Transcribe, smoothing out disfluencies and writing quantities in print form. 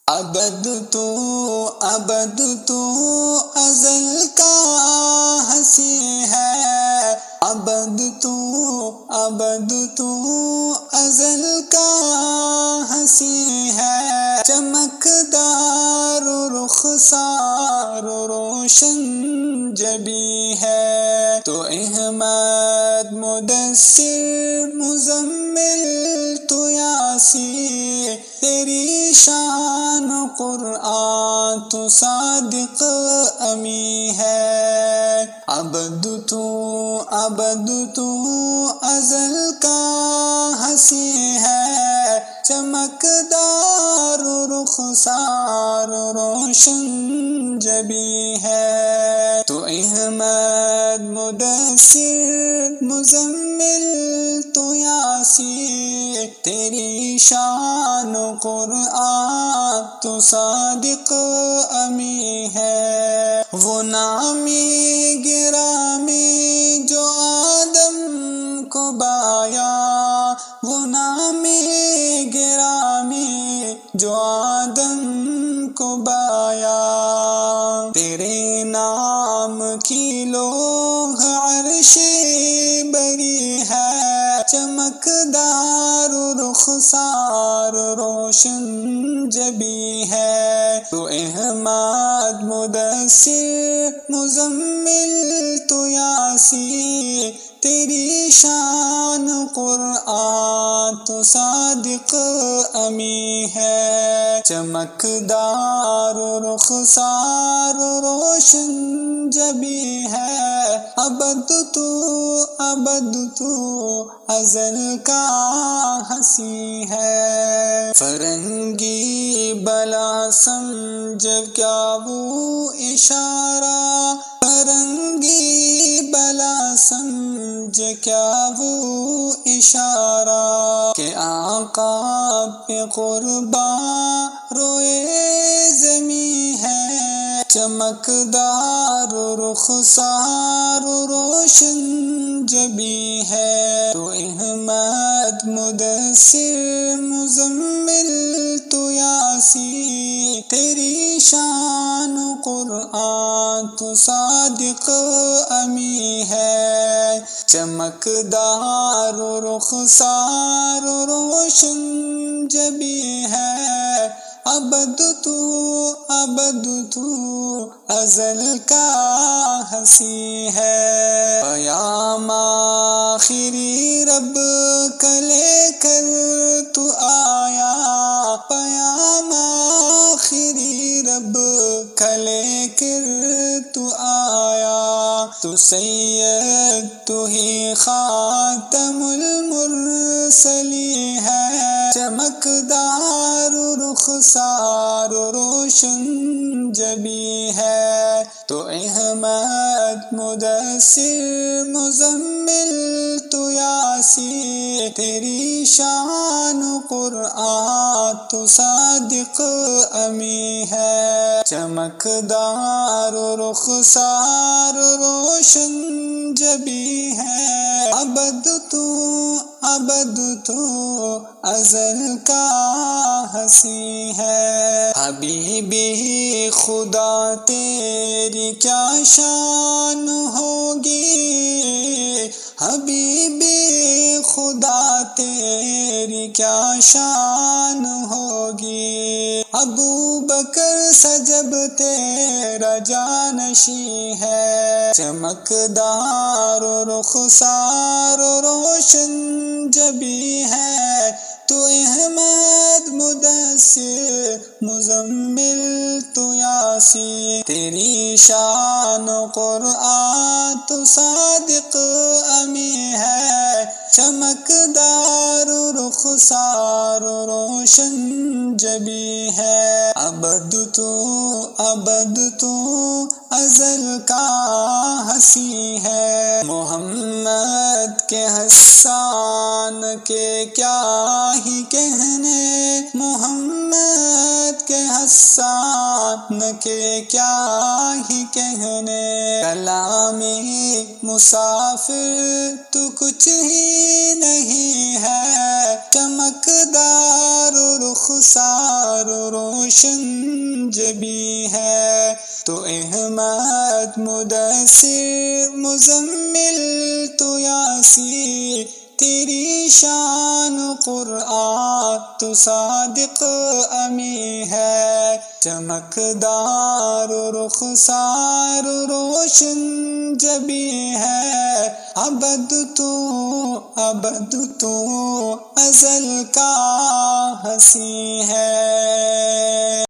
ابد تو ازل کا ہنسی ہے، ابد تو ازل کا ہنسی ہے، چمکدار رخسار روشن جبیں ہے، تو احمد مدثر مزمل تو یاسی، تیری شان قرآن تو صادق امی ہے، ابد تو ازل کا ہنسی ہے، چمکدار رخسار روشن جبیں ہے، تو احمد مدثر مزمل تو یاسی، تیری شان قرآن تو صادق امی ہے، وہ نامی گرامی جو آدم کو بایا، وہ نامی گرامی جو آدم کو بایا، تیرے نام کی لوح عرش بری ہے، چمکدار رخسار روشن جبیں ہے، تو احمد مدثر مزمل تو یاسی، تیری شان قرآن تو صادق امی ہے، چمکدار رخسار روشن جبیں ہے، ابد تو ازل کا ہنسی ہے، فرنگی بلا سمجھ کیا وہ اشارہ، فرنگی بلا سمجھ کیا وہ اشارہ، کہ آقا پہ قرباں روئے زمیں ہے، چمکدار رخسار روشن جبیں ہے، تو احمد مدثر مزمل تو یاسی، تیری شان قرآن تو صادق امی ہے، چمکدار رخسار روشن جبیں ہے، ابد تو ازل کا ہنسی ہے، پیام آخری رب کا لے کر تو آیا، پیام آخری رب کا لے کر تو آیا، تو سید تو ہی خاتم المرسلین ہے، چمکدار رخسار روشن جبیں ہے، تو احمد مدثر مزمل تو یاسی، تیری شان قرآن تو صادق امی ہے، چمکدار رخسار روشن جبیں ہے، ابد تو ازل کا ہنسی ہے، حبیبی خدا تیری کیا شان ہوگی، حبیبی خدا تیری کیا شان ہوگی، ابو بکر سے جب تیرا جانشیں ہے، چمکدار رخسار روشن جبیں ہے، تو احمد مدثر مزمل تو یاسی، تیری شان قرآن تو صادق امی ہے، چمکدار رخسار روشن جبیں ہے، ابد تو ازل کا ہنسی ہے، محمد کے حسان کے کیا ہی کہنے، محمد کے حسان کے کیا ہی کہنے، کلام مسافر تو کچھ ہی نہیں ہے، چمکدار رخ رخسار روشن جبی ہے، تو احمد مدثر مزمل تو یاسی، تیری شان قرآن تو صادق امی ہے، چمکدار رخسار روشن جبی ہے، ابد تو ازل کا ہنسی ہے۔